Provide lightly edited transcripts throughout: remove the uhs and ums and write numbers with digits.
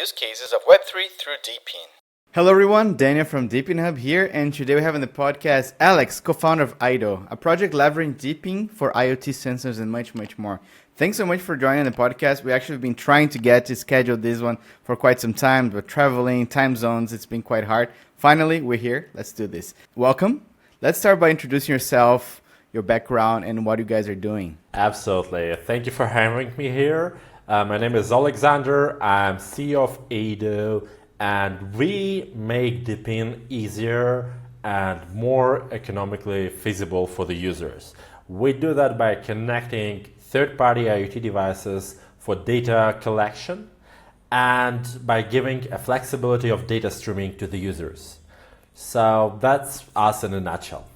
use cases of Web3 through DePIN. Hello everyone, Daniel from DePIN Hub here, and today we have on the podcast Alex, co-founder of AYDO, a project leveraging DePIN for IoT sensors and much, much more. Thanks so much for joining the podcast. We actually been trying to schedule this one for quite some time, but traveling, time zones, it's been quite hard. Finally, we're here. Let's do this. Welcome. Let's start by introducing yourself, your background, and what you guys are doing. Absolutely. Thank you for having me here. My name is Alexander. I'm CEO of AYDO, and we make DePIN easier and more economically feasible for the users. We do that by connecting third-party IoT devices for data collection and by giving a flexibility of data streaming to the users. So that's us in a nutshell.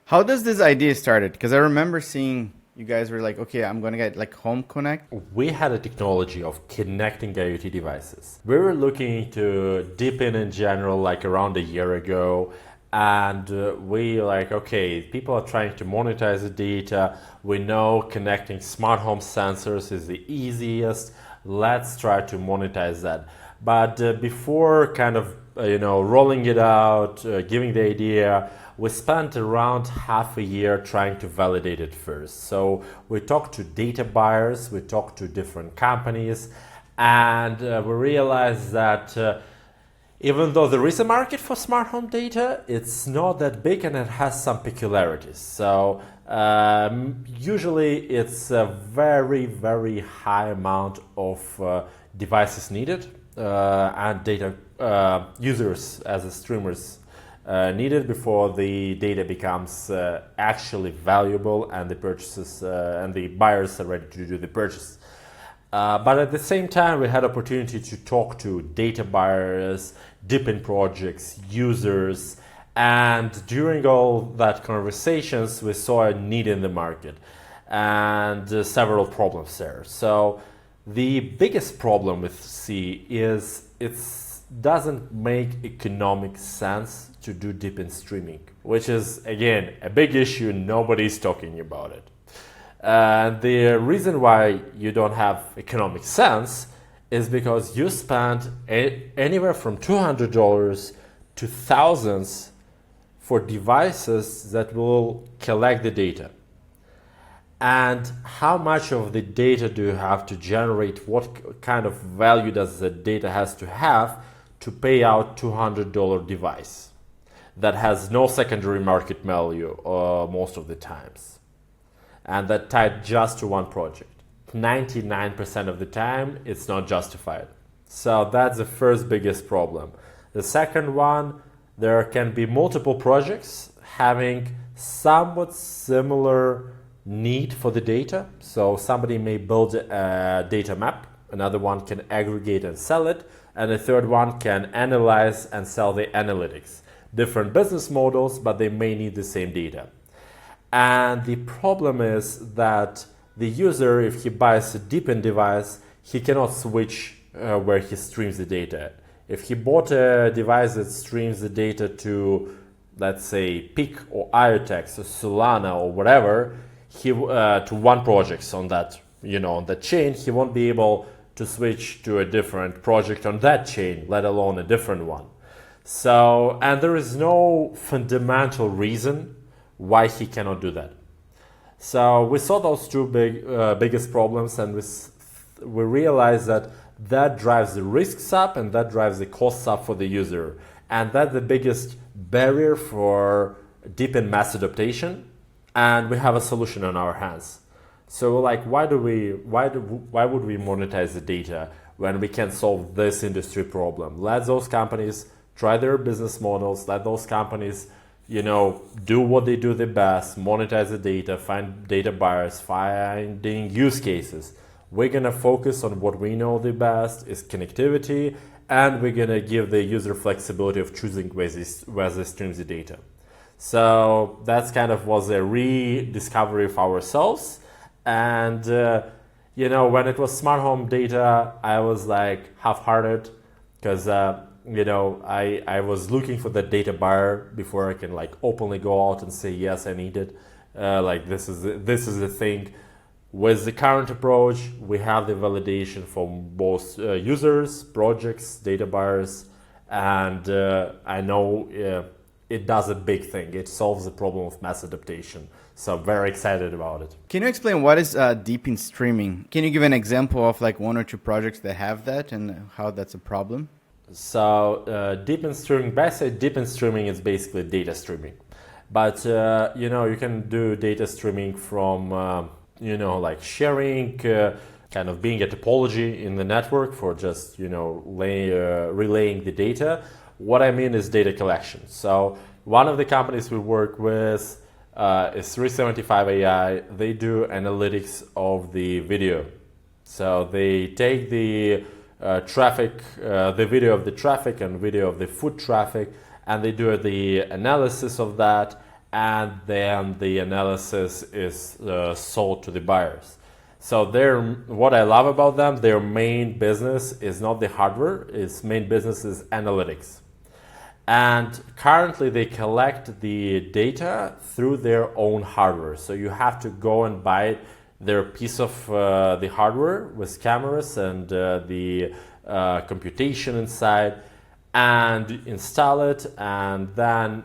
How does this idea started? Because I remember seeing you guys were like, okay, I'm going to get like Home Connect. We had a technology of connecting IoT devices. We were looking into DePIN in general like around a year ago. And we like, okay, people are trying to monetize the data. We know connecting smart home sensors is the easiest. Let's try to monetize that. But before kind of, rolling it out, giving the idea, we spent around half a year trying to validate it first. So we talked to data buyers, we talked to different companies, and we realized that even though there is a market for smart home data, it's not that big and it has some peculiarities. So usually it's a very, very high amount of devices needed and data users as a streamers needed before the data becomes actually valuable and the purchases and the buyers are ready to do the purchase. But at the same time, we had opportunity to talk to data buyers, DePIN projects, users, and during all that conversations, we saw a need in the market and several problems there. So the biggest problem with C is it doesn't make economic sense to do DePIN streaming, which is, again, a big issue. Nobody's talking about it. And the reason why you don't have economic sense is because you spend anywhere from $200 to thousands for devices that will collect the data. And how much of the data do you have to generate? What kind of value does the data has to have to pay out $200 device that has no secondary market value most of the times? And that tied just to one project. 99% of the time, it's not justified. So that's the first biggest problem. The second one, there can be multiple projects having somewhat similar need for the data. So somebody may build a data map, another one can aggregate and sell it, and a third one can analyze and sell the analytics. Different business models, but they may need the same data. And the problem is that the user, if he buys a DePIN device, he cannot switch where he streams the data. If he bought a device that streams the data to, let's say, PIC or IoTex or Solana or whatever, to one project on that, on that chain, he won't be able to switch to a different project on that chain, let alone a different one. So, and there is no fundamental reason why he cannot do that. So we saw those two biggest problems, and we realized that drives the risks up and that drives the costs up for the user, and that's the biggest barrier for DePIN mass adoption. And we have a solution on our hands. So we're like, why would we monetize the data when we can solve this industry problem? Let those companies try their business models. Let those companies do what they do the best, monetize the data, find data buyers, finding use cases. We're gonna focus on what we know the best is connectivity, and we're gonna give the user flexibility of choosing where they stream the data. So that's kind of was a rediscovery of ourselves. And when it was smart home data, I was like half-hearted because I was looking for the data buyer before I can like openly go out and say yes, I need it. This is the thing. With the current approach, we have the validation from both users, projects, data buyers, and I know it does a big thing. It solves the problem of mass adaptation. So I'm very excited about it. Can you explain what is DePIN streaming? Can you give an example of like one or two projects that have that and how that's a problem? So DePIN streaming, DePIN streaming is basically data streaming. But you can do data streaming from like sharing, kind of being a topology in the network for just relaying the data. What I mean is data collection. So one of the companies we work with is 375 AI. They do analytics of the video. So they take the traffic, the video of the traffic and video of the foot traffic, and they do the analysis of that, and then the analysis is sold to the buyers. So what I love about them, their main business is not the hardware, its main business is analytics. And currently they collect the data through their own hardware. So you have to go and buy their piece of the hardware with cameras and the computation inside, and install it, and then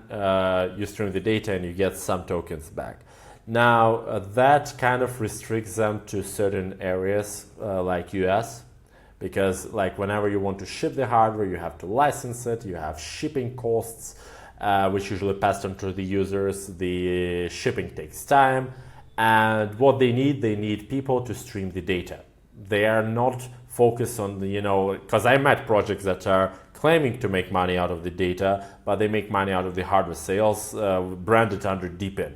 you stream the data and you get some tokens back. Now that kind of restricts them to certain areas like US, because like whenever you want to ship the hardware, you have to license it, you have shipping costs, which usually pass on to the users. The shipping takes time, and what they need people to stream the data. They are not focused on because I met projects that are claiming to make money out of the data, but they make money out of the hardware sales, branded under DePIN.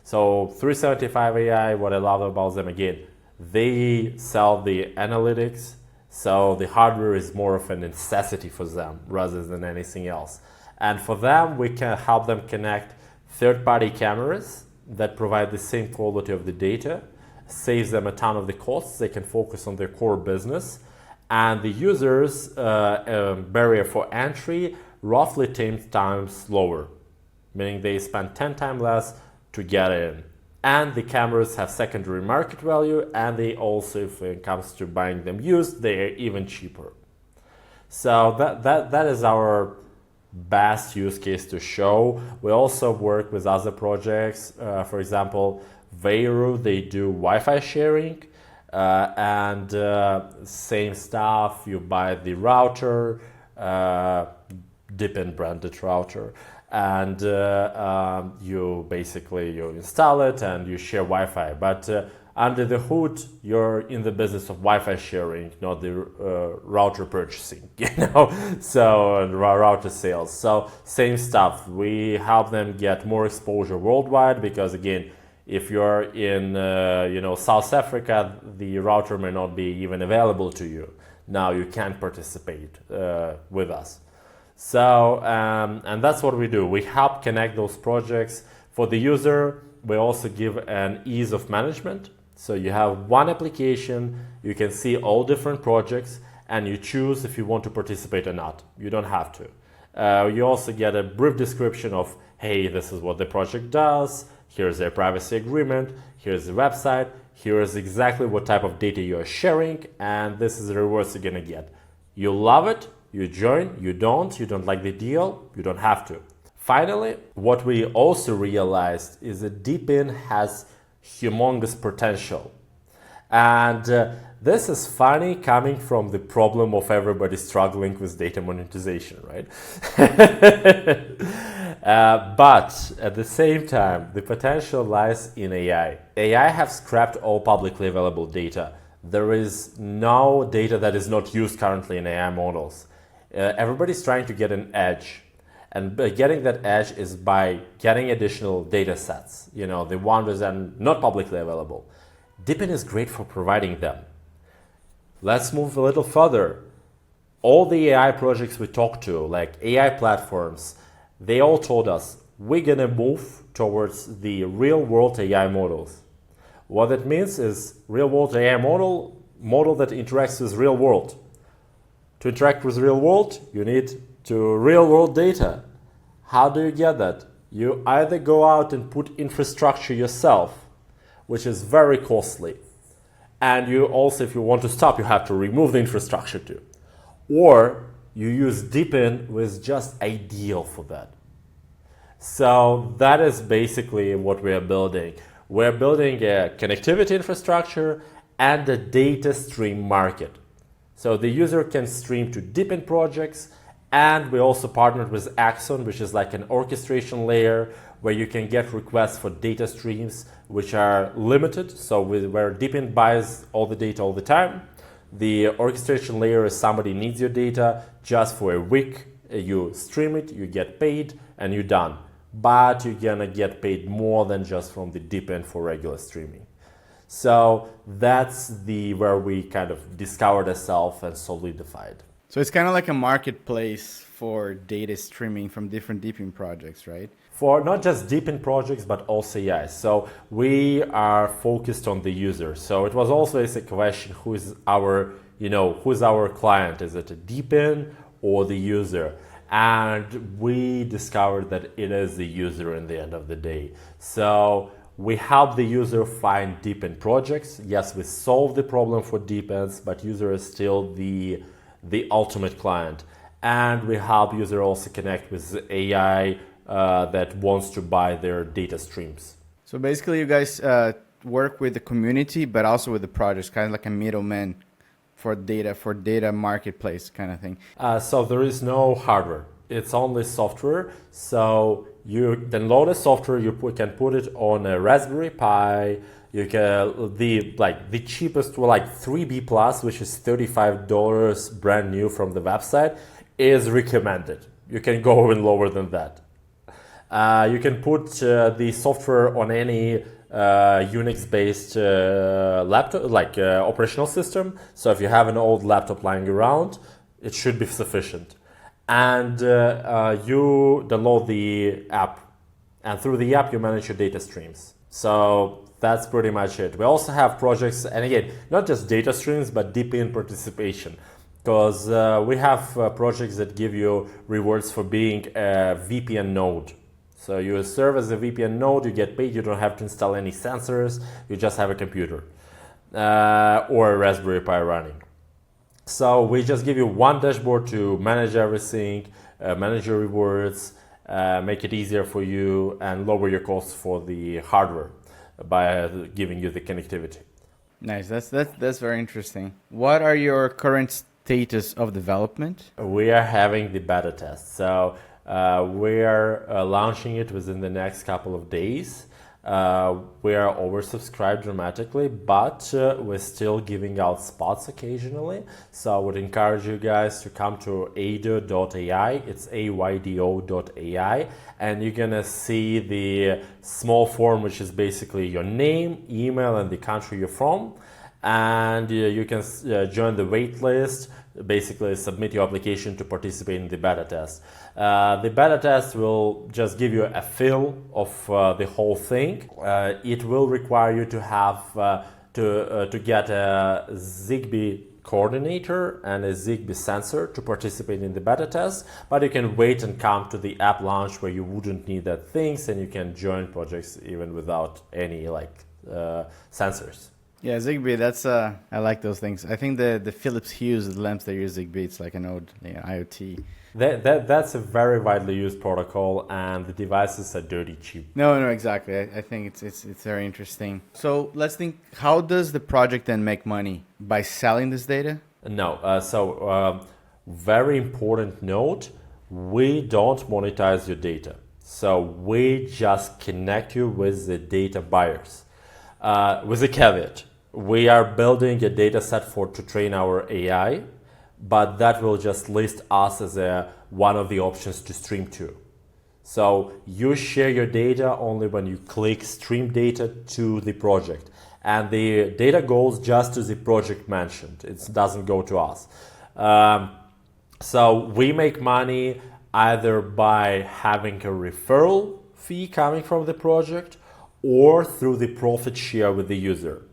So 375 AI, what I love about them, again, they sell the analytics, so the hardware is more of a necessity for them rather than anything else. And for them, we can help them connect third-party cameras that provide the same quality of the data, saves them a ton of the costs. They can focus on their core business, and the users' barrier for entry roughly 10 times lower, meaning they spend 10 times less to get in. And the cameras have secondary market value, and they also, if it comes to buying them used, they are even cheaper. So that is our best use case to show. We also work with other projects. For example, Veyru, they do Wi-Fi sharing, and same stuff. You buy the router, DePIN branded router, and you install it and you share Wi-Fi. But under the hood, you're in the business of Wi-Fi sharing, not the router purchasing, so router sales. So same stuff. We help them get more exposure worldwide, because again, if you're in South Africa, the router may not be even available to you. Now you can't participate with us. So, and that's what we do. We help connect those projects. For the user, we also give an ease of management. So you have one application, you can see all different projects, and you choose if you want to participate or not. You don't have to. You also get a brief description of, hey, this is what the project does, here's their privacy agreement, here's the website, here's exactly what type of data you're sharing, and this is the rewards you're gonna get. You love it, you join. You don't like the deal, you don't have to. Finally, what we also realized is that DePIN has humongous potential. And this is funny coming from the problem of everybody struggling with data monetization, right? But at the same time, the potential lies in AI. AI have scrapped all publicly available data. There is no data that is not used currently in AI models. Everybody's trying to get an edge. And getting that edge is by getting additional data sets, the ones that are not publicly available. DePIN is great for providing them. Let's move a little further. All the AI projects we talked to, like AI platforms, they all told us we're gonna move towards the real world AI models. What that means is real world AI model that interacts with real world. To interact with real world, you need to real world data. How do you get that? You either go out and put infrastructure yourself, which is very costly. And you also, if you want to stop, you have to remove the infrastructure too. Or you use DePIN, which is just ideal for that. So that is basically what we are building. We're building a connectivity infrastructure and a data stream market. So the user can stream to DePIN projects, and we also partnered with Axon, which is like an orchestration layer where you can get requests for data streams which are limited. So where DePIN buys all the data all the time, the orchestration layer is somebody needs your data just for a week. You stream it, you get paid, and you're done. But you're gonna get paid more than just from the DePIN for regular streaming. So that's where we kind of discovered ourselves and solidified. So it's kind of like a marketplace for data streaming from different DePIN projects, right? For not just DePIN projects, but also AI. So we are focused on the user. So it was always a question, who's our client? Is it a DePIN or the user? And we discovered that it is the user in the end of the day. So we help the user find DePIN projects. Yes, we solve the problem for DePINs, but user is still the ultimate client. And we help user also connect with AI that wants to buy their data streams. So basically you guys work with the community, but also with the projects, kind of like a middleman for data marketplace kind of thing. So there is no hardware. It's only software. So you download a software, can put it on a Raspberry Pi. You can the cheapest, like 3B Plus, which is $35 brand new from the website, is recommended. You can go even lower than that. You can put the software on any Unix-based laptop, operational system. So if you have an old laptop lying around, it should be sufficient. And you download the app, and through the app you manage your data streams. So that's pretty much it. We also have projects, and again, not just data streams, but DePIN participation, because we have projects that give you rewards for being a VPN node. So you serve as a VPN node, you get paid, you don't have to install any sensors, you just have a computer or a Raspberry Pi running. So we just give you one dashboard to manage everything, manage your rewards, make it easier for you, and lower your costs for the hardware by giving you the connectivity. Nice, that's very interesting. What are your current status of development? We are having the beta test. So we are launching it within the next couple of days. We are oversubscribed dramatically, but we're still giving out spots occasionally. So I would encourage you guys to come to AYDO.ai. It's AYDO.ai, and you're gonna see the small form, which is basically your name, email, and the country you're from. And you can join the wait list, basically submit your application to participate in the beta test. The beta test will just give you a feel of the whole thing. It will require you to have to get a Zigbee coordinator and a Zigbee sensor to participate in the beta test, but you can wait and come to the app launch where you wouldn't need that things, and you can join projects even without any sensors. Yeah, Zigbee, that's I like those things. I think the Philips Hue's lamps that use Zigbee, it's like an old IoT. That's a very widely used protocol, and the devices are dirty cheap. No, exactly. I think it's very interesting. So let's think, how does the project then make money? By selling this data? No. Very important note, we don't monetize your data. So we just connect you with the data buyers. With a caveat, we are building a data set to train our AI, but that will just list us as one of the options to stream to. So you share your data only when you click stream data to the project, and the data goes just to the project mentioned. It doesn't go to us. So we make money either by having a referral fee coming from the project or through the profit share with the user.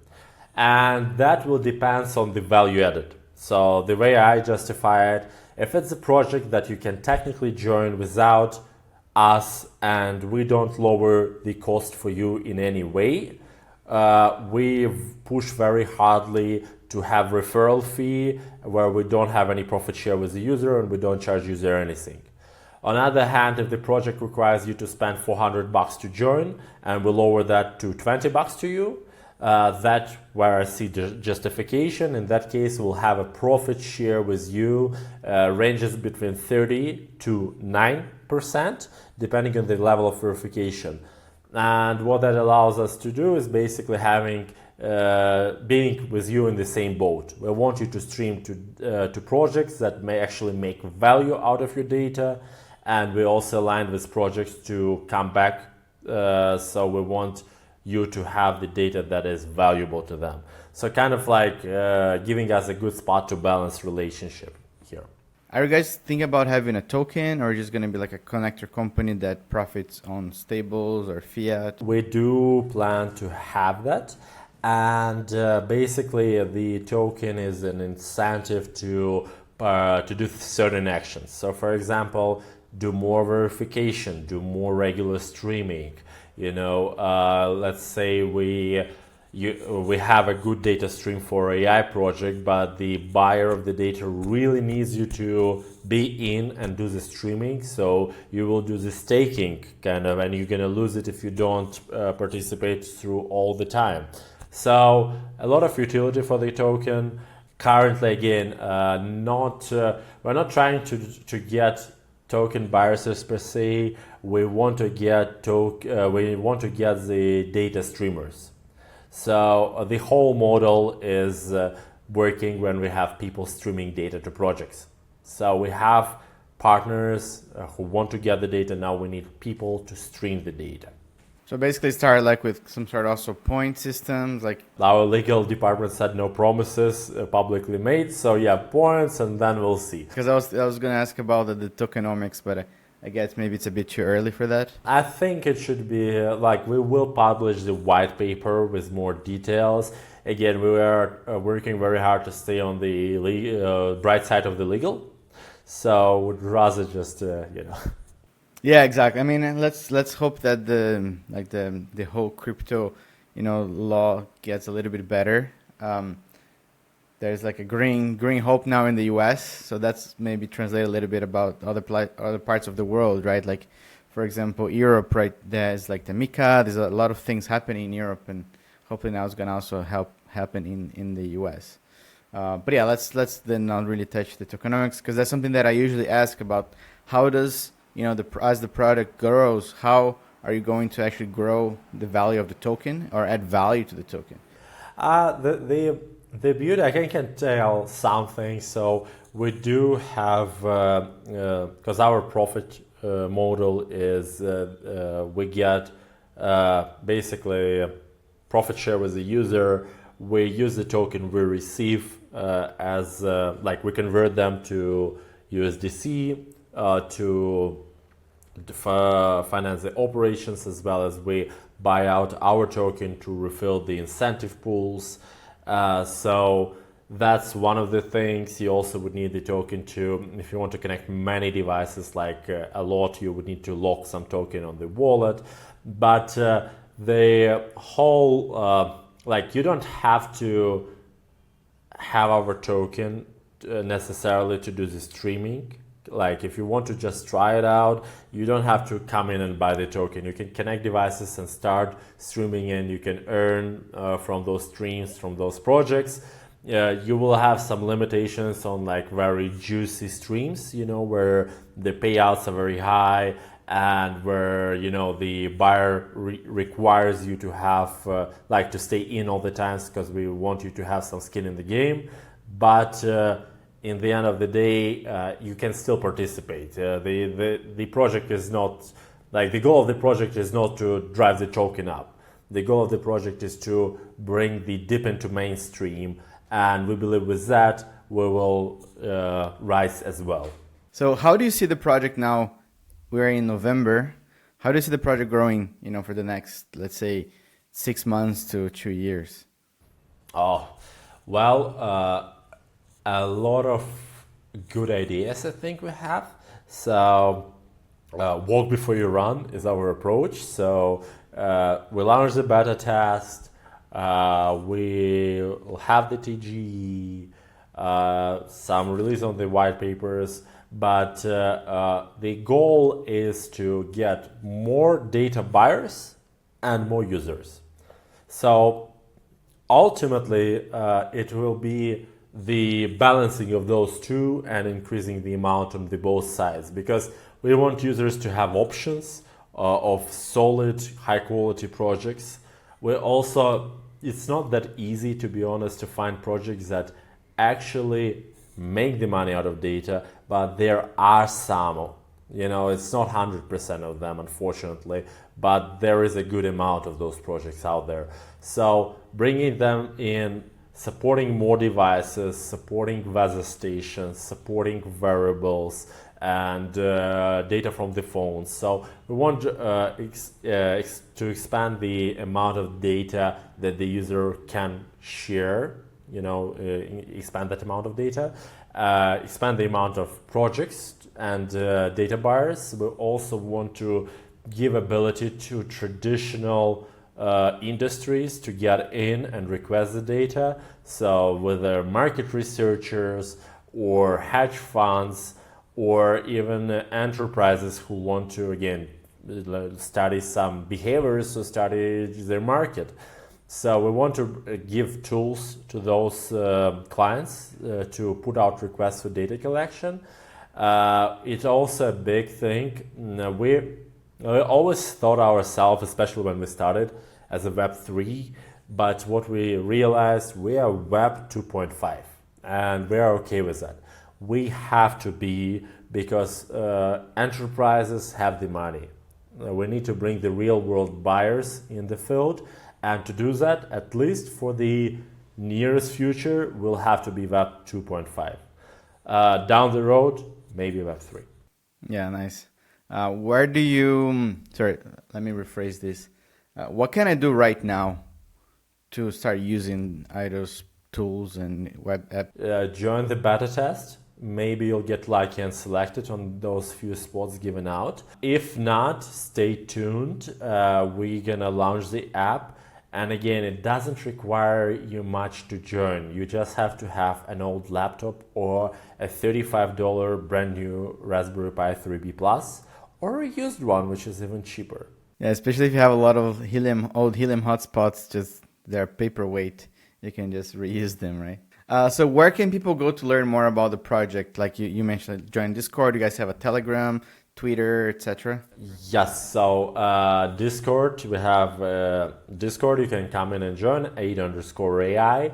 And that will depend on the value added. So the way I justify it, if it's a project that you can technically join without us and we don't lower the cost for you in any way, we've pushed very hardly to have referral fee where we don't have any profit share with the user and we don't charge user anything. On the other hand, if the project requires you to spend $400 to join and we lower that to $20 to you, that where I see the justification. In that case, we'll have a profit share with you, ranges between 30 to 9%, depending on the level of verification. And what that allows us to do is basically being with you in the same boat. We want you to stream to projects that may actually make value out of your data, and we also aligned with projects to come back. So we want you to have the data that is valuable to them. So kind of like giving us a good spot to balance relationship here. Are you guys thinking about having a token, or just going to be like a connector company that profits on stables or fiat? We do plan to have that. And basically the token is an incentive to do certain actions. So for example, do more verification, do more regular streaming. Let's say we have a good data stream for AI project, but the buyer of the data really needs you to be in and do the streaming. So you will do the staking kind of, and you're gonna lose it if you don't participate through all the time. So a lot of utility for the token. Currently, again, we're not trying to get token buyers per se. We want to get the data streamers. So the whole model is working when we have people streaming data to projects. So we have partners who want to get the data. Now we need people to stream the data. So basically start like with some sort of also point systems, like our legal department said no promises publicly made. So yeah, points, and then we'll see. Because I was going to ask about the tokenomics, but I guess maybe it's a bit too early for that. I think it should be we will publish the white paper with more details. Again, we are working very hard to stay on the bright side of the legal. So would rather just Yeah, exactly. I mean, let's hope that the whole crypto, law gets a little bit better. There's like a green hope now in the U.S., so that's maybe translate a little bit about other parts of the world, right? Like, for example, Europe, right? There's like the MiCA. There's a lot of things happening in Europe, and hopefully now it's gonna also happen in the U.S. But yeah, let's then not really touch the tokenomics, because that's something that I usually ask about. How does as the product grows, how are you going to actually grow the value of the token or add value to the token? The beauty, I can tell something. So we do have, because our profit model is we get basically a profit share with the user. We use the token we receive as we convert them to USDC to finance the operations, as well as we buy out our token to refill the incentive pools. So that's one of the things. You also would need the token to, if you want to connect many devices like a lot, you would need to lock some token on the wallet. But the whole, you don't have to have our token necessarily to do the streaming. Like if you want to just try it out, you don't have to come in and buy the token. You can connect devices and start streaming, and you can earn from those streams, from those projects. You will have some limitations on very juicy streams, where the payouts are very high and where, the buyer requires you to have, to stay in all the times, because we want you to have some skin in the game. But in the end of the day, you can still participate. The project is not, the goal of the project is not to drive the token up. The goal of the project is to bring the DePIN to mainstream, and we believe with that we will rise as well. So how do you see the project now? We're in November. How do you see the project growing, for the next, let's say, 6 months to 2 years? Oh, well, a lot of good ideas I think we have. So walk before you run is our approach. So we launched the beta test. We'll have the TGE, some release on the white papers, but the goal is to get more data buyers and more users. So ultimately, it will be the balancing of those two and increasing the amount on the both sides, because we want users to have options of solid, high quality projects. We also, it's not that easy, to be honest, to find projects that actually make the money out of data, but there are some. It's not 100% of them, unfortunately, but there is a good amount of those projects out there. So bringing them in, supporting more devices, supporting weather stations, supporting wearables, and data from the phones. So we want to expand the amount of data that the user can share, expand that amount of data, expand the amount of projects and data buyers. We also want to give ability to traditional industries to get in and request the data. So whether market researchers or hedge funds or even enterprises who want to, again, study some behaviors or study their market. So we want to give tools to those clients to put out requests for data collection. It's also a big thing. We always thought ourselves, especially when we started, as a Web3, but what we realized, we are Web 2.5, and we are okay with that. We have to be, because enterprises have the money. We need to bring the real world buyers in the field, and to do that, at least for the nearest future, we'll have to be Web 2.5. Down the road, maybe Web 3. Yeah, nice. Where do you, sorry, let me rephrase this. What can I do right now to start using IDO's tools and web app? Join the beta test. Maybe you'll get lucky and selected on those few spots given out. If not, stay tuned. We're gonna launch the app. And again, it doesn't require you much to join. You just have to have an old laptop or a $35 brand new Raspberry Pi 3B Plus, or a used one, which is even cheaper. Yeah, especially if you have a lot of old helium hotspots, just they're paperweight. You can just reuse them, right? So where can people go to learn more about the project? Like you mentioned, join Discord. You guys have a Telegram, Twitter, etc. Yes. So Discord, we have Discord. You can come in and join AYDO_AI.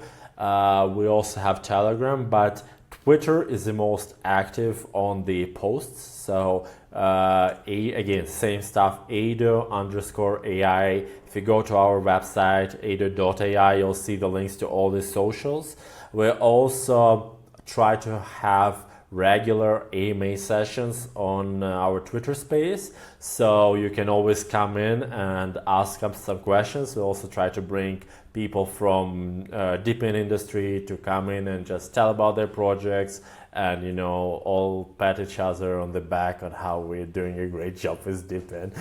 We also have Telegram, but Twitter is the most active on the posts. So again, same stuff, AYDO_AI. If you go to our website, aydo.ai, you'll see the links to all the socials. We also try to have regular AMA sessions on our Twitter space, so you can always come in and ask us some questions. We also try to bring people from DePIN industry to come in and just tell about their projects, and all pat each other on the back on how we're doing a great job with DePIN.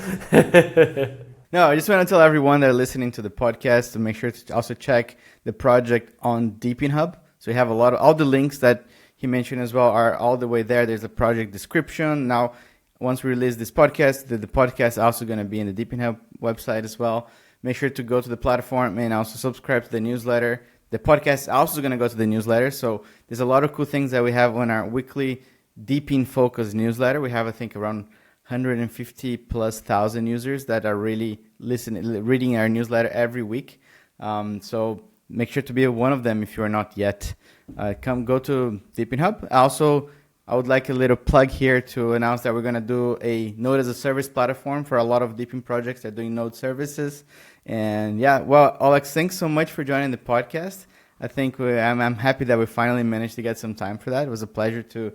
No, I just want to tell everyone that are listening to the podcast to make sure to also check the project on DePIN Hub. So we have all the links that he mentioned as well are all the way there. There's a project description. Now, once we release this podcast, the podcast is also going to be in the DePIN Hub website as well. Make sure to go to the platform and also subscribe to the newsletter. The podcast is also going to go to the newsletter. So there's a lot of cool things that we have on our weekly DePIN focused newsletter. We have, I think, around 150 plus thousand users that are really reading our newsletter every week. So make sure to be one of them if you are not yet. Go to DePIN Hub. Also, I would like a little plug here to announce that we're going to do a Node as a Service platform for a lot of DePIN projects that are doing Node services. And yeah, well, Alex, thanks so much for joining the podcast. I think I'm happy that we finally managed to get some time for that. It was a pleasure to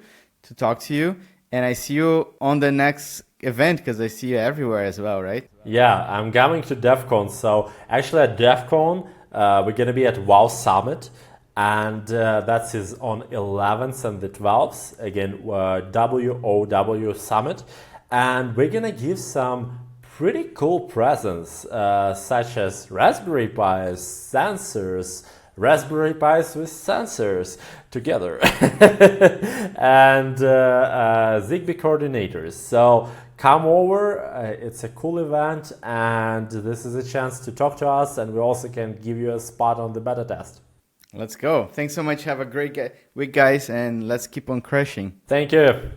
talk to you. And I see you on the next event, because I see you everywhere as well, right? Yeah, I'm coming to DEF CON. So actually at DEF CON, we're going to be at WOW Summit. And that is on 11th and the 12th, again, WOW Summit. And we're going to give some pretty cool presents, such as Raspberry Pis, sensors, Raspberry Pis with sensors together, and Zigbee coordinators. So come over, it's a cool event, and this is a chance to talk to us, and we also can give you a spot on the beta test. Let's go. Thanks so much. Have a great week, guys, and let's keep on crushing. Thank you.